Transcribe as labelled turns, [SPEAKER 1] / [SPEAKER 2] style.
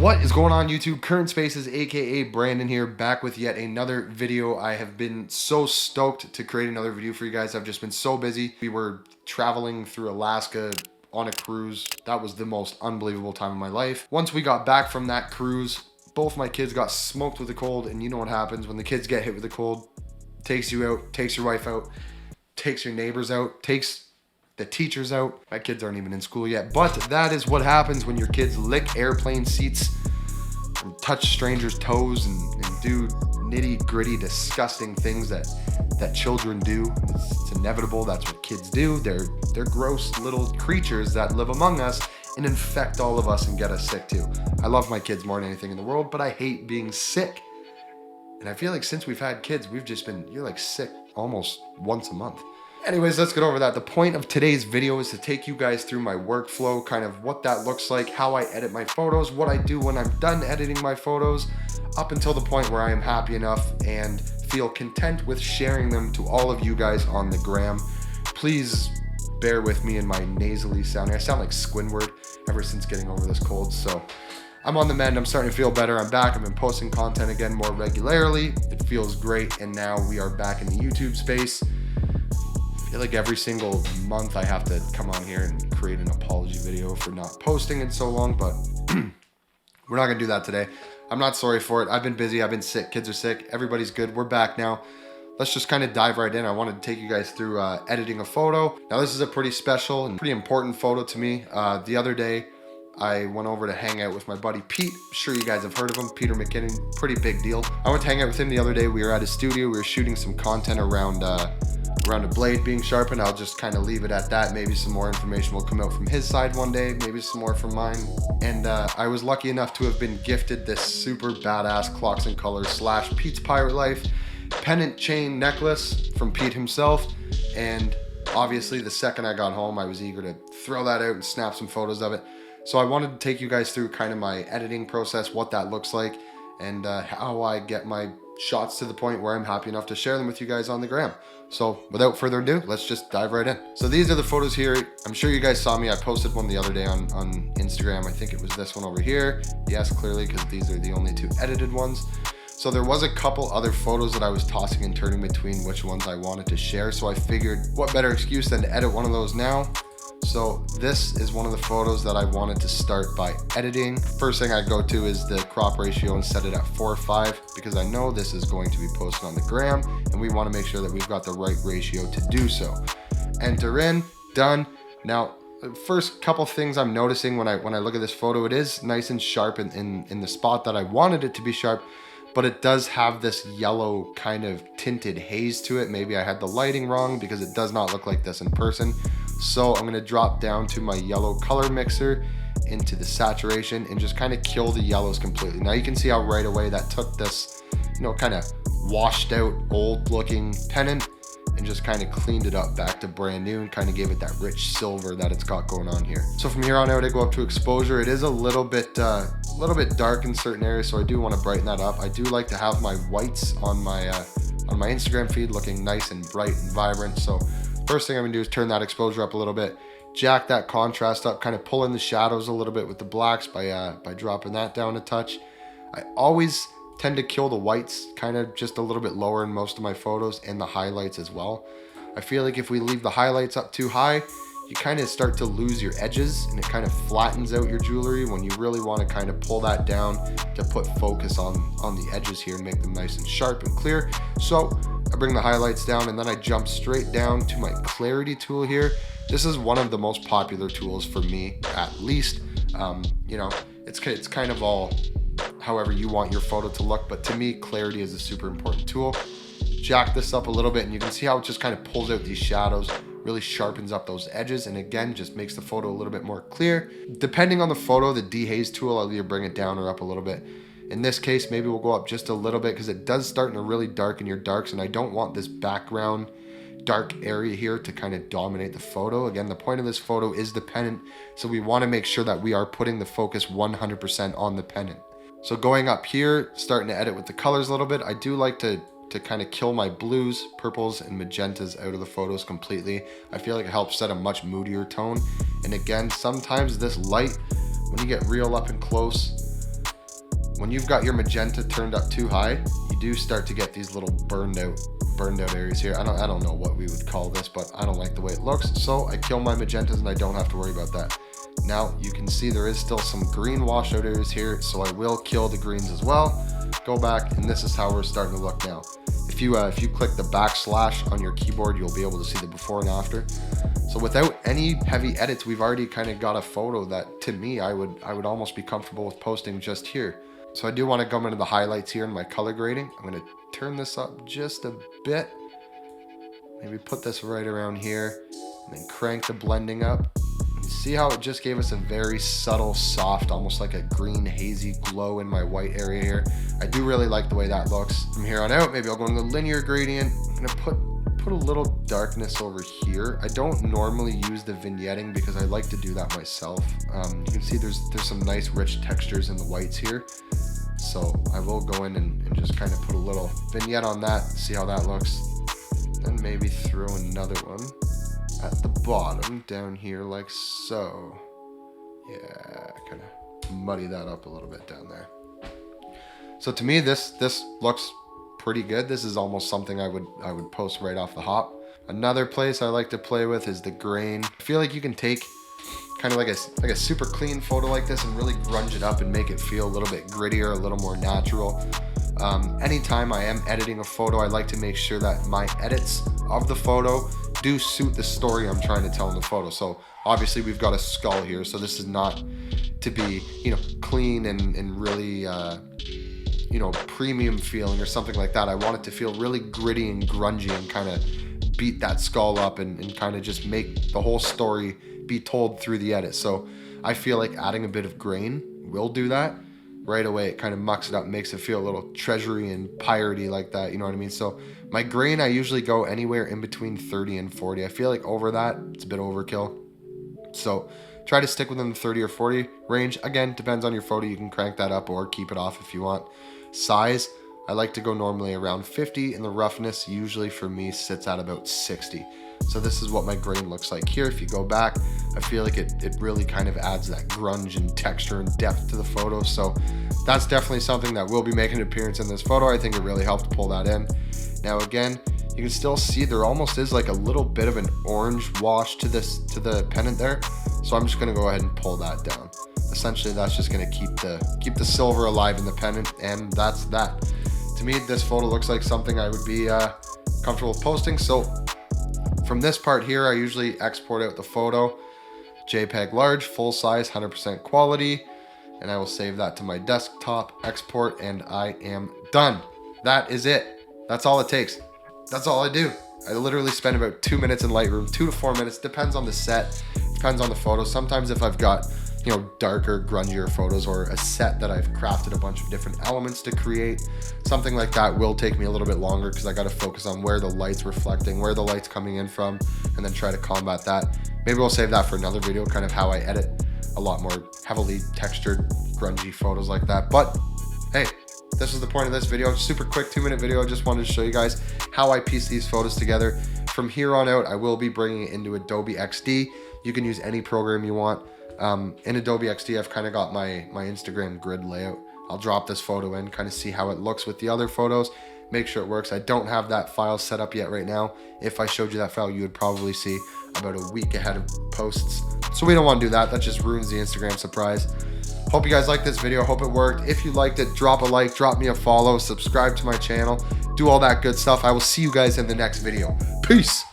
[SPEAKER 1] What is going on YouTube? Current Spaces, aka Brandon here, back with yet another video. I have been so stoked to create another video for you guys. I've just been so busy. We were traveling through Alaska on a cruise. That was the most unbelievable time of my life. Once we got back from that cruise, both my kids got smoked with the cold, and you know what happens when the kids get hit with the cold. Takes you out, takes your wife out, takes your neighbors out, takes the teachers out. My kids aren't even in school yet, but that is what happens when your kids lick airplane seats and touch strangers' toes and do nitty gritty disgusting things that children do. It's inevitable. That's what kids do. They're gross little creatures that live among us and infect all of us and get us sick too. I love my kids more than anything in the world, but I hate being sick. And I feel like since we've had kids, you're like sick almost once a month. Anyways, let's get over that. The point of today's video is to take you guys through my workflow, kind of what that looks like, how I edit my photos, what I do when I'm done editing my photos, up until the point where I am happy enough and feel content with sharing them to all of you guys on the gram. Please bear with me in my nasally sounding. I sound like Squidward ever since getting over this cold, so I'm on the mend. I'm starting to feel better. I'm back. I've been posting content again more regularly. It feels great, and now we are back in the YouTube space. I feel like every single month I have to come on here and create an apology video for not posting in so long, but we're not gonna do that today. I'm not sorry for it. I've been busy. I've been sick. Kids are sick. Everybody's good. We're back now. Let's just kind of dive right in. I wanted to take you guys through editing a photo. Now this is a pretty special and pretty important photo to me. The other day, I went over to hang out with my buddy Pete. I'm sure you guys have heard of him, Peter McKinnon, pretty big deal. I went to hang out with him the other day. We were at his studio. We were shooting some content around a blade being sharpened. I'll just kind of leave it at that. Maybe some more information will come out from his side one day, maybe some more from mine. And I was lucky enough to have been gifted this super badass Clocks and Colors / Pete's Pirate Life pendant chain necklace from Pete himself. And obviously the second I got home, I was eager to throw that out and snap some photos of it. So I wanted to take you guys through kind of my editing process, what that looks like, and how I get my shots to the point where I'm happy enough to share them with you guys on the gram. So without further ado, let's just dive right in. So these are the photos here. I'm sure you guys saw me. I posted one the other day on Instagram. I think it was this one over here. Yes, clearly, because these are the only two edited ones. So there was a couple other photos that I was tossing and turning between which ones I wanted to share. So I figured what better excuse than to edit one of those now. So this is one of the photos that I wanted to start by editing. First thing I go to is the crop ratio and set it at 4:5 because I know this is going to be posted on the gram and we want to make sure that we've got the right ratio to do so. Enter in, done. Now, the first couple things I'm noticing when I look at this photo, it is nice and sharp in the spot that I wanted it to be sharp, but it does have this yellow kind of tinted haze to it. Maybe I had the lighting wrong because it does not look like this in person. So I'm gonna drop down to my yellow color mixer into the saturation and just kind of kill the yellows completely. Now you can see how right away that took this, kind of washed out old looking pennant and just kind of cleaned it up back to brand new and kind of gave it that rich silver that it's got going on here. So from here on out, I go up to exposure. It is a little bit dark in certain areas, so I do want to brighten that up. I do like to have my whites on my Instagram feed looking nice and bright and vibrant. So first thing I'm gonna do is turn that exposure up a little bit, jack that contrast up, kind of pull in the shadows a little bit with the blacks by dropping that down a touch. I always tend to kill the whites kind of just a little bit lower in most of my photos, and the highlights as well. I feel like if we leave the highlights up too high, you kind of start to lose your edges and it kind of flattens out your jewelry when you really want to kind of pull that down to put focus on the edges here and make them nice and sharp and clear. So I bring the highlights down and then I jump straight down to my clarity tool here. This is one of the most popular tools for me, at least. It's kind of all however you want your photo to look, but to me, clarity is a super important tool. Jack this up a little bit and you can see how it just kind of pulls out these shadows, really sharpens up those edges, and again, just makes the photo a little bit more clear. Depending on the photo, the dehaze tool, I'll either bring it down or up a little bit. In this case, maybe we'll go up just a little bit because it does start to really darken your darks, and I don't want this background dark area here to kind of dominate the photo. Again, the point of this photo is the pennant, so we want to make sure that we are putting the focus 100% on the pennant. So going up here, starting to edit with the colors a little bit, I do like to kind of kill my blues, purples, and magentas out of the photos completely. I feel like it helps set a much moodier tone. And again, sometimes this light, when you get real up and close, when you've got your magenta turned up too high, you do start to get these little burned out areas here. I don't know what we would call this, but I don't like the way it looks. So I kill my magentas and I don't have to worry about that. Now you can see there is still some green washout areas here, so I will kill the greens as well. Go back, and this is how we're starting to look now. If you click the backslash on your keyboard, you'll be able to see the before and after. So without any heavy edits, we've already kind of got a photo that, to me, I would almost be comfortable with posting just here. So I do want to come into the highlights here in my color grading. I'm going to turn this up just a bit. Maybe put this right around here, and then crank the blending up. See how it just gave us a very subtle, soft, almost like a green hazy glow in my white area here. I do really like the way that looks. From here on out, maybe I'll go into the linear gradient. I'm gonna put a little darkness over here. I don't normally use the vignetting because I like to do that myself. You can see there's some nice rich textures in the whites here. So I will go in and just kind of put a little vignette on that, see how that looks. Then maybe throw another one at the bottom down here like so. Yeah, kind of muddy that up a little bit down there. So to me, this looks pretty good. This is almost something I would post right off the hop. Another place I like to play with is the grain. I feel like you can take kind of like a super clean photo like this and really grunge it up and make it feel a little bit grittier, a little more natural. Anytime I am editing a photo, I like to make sure that my edits of the photo do suit the story I'm trying to tell in the photo. So obviously we've got a skull here, so this is not to be, you know, clean and really, you know, premium feeling or something like that. I want it to feel really gritty and grungy and kind of beat that skull up and kind of just make the whole story be told through the edit. So I feel like adding a bit of grain will do that. Right away, it kind of mucks it up, makes it feel a little treasury and piratey like that, you know what I mean? So my grain, I usually go anywhere in between 30 and 40. I feel like over that, it's a bit overkill. So try to stick within the 30 or 40 range. Again, depends on your photo. You can crank that up or keep it off if you want. Size, I like to go normally around 50, and the roughness usually for me sits at about 60. So this is what my grain looks like here. If you go back, I feel like it really kind of adds that grunge and texture and depth to the photo. So that's definitely something that will be making an appearance in this photo. I think it really helped pull that in. Now again, you can still see there almost is like a little bit of an orange wash to the pennant there. So I'm just gonna go ahead and pull that down. Essentially, that's just gonna keep the silver alive in the pennant, and that's that. To me, this photo looks like something I would be comfortable with posting. So from this part here, I usually export out the photo, JPEG large, full size, 100% quality, and I will save that to my desktop, export, and I am done. That is it. That's all it takes. That's all I do. I literally spend about 2 minutes in Lightroom, 2 to 4 minutes, depends on the set, depends on the photo. Sometimes if I've got, you know, darker, grungier photos or a set that I've crafted a bunch of different elements to create, something like that will take me a little bit longer because I got to focus on where the light's reflecting, where the light's coming in from, and then try to combat that. Maybe we'll save that for another video, kind of how I edit a lot more heavily textured, grungy photos like that. But hey, this is the point of this video. Super quick 2-minute video. I just wanted to show you guys how I piece these photos together. From here on out, I will be bringing it into Adobe XD. You can use any program you want. In Adobe XD, I've kind of got my Instagram grid layout. I'll drop this photo in, kind of see how it looks with the other photos, make sure it works. I don't have that file set up yet right now. If I showed you that file, you would probably see about a week ahead of posts. So we don't want to do that. That just ruins the Instagram surprise. Hope you guys liked this video. Hope it worked. If you liked it, drop a like, drop me a follow, subscribe to my channel, do all that good stuff. I will see you guys in the next video. Peace.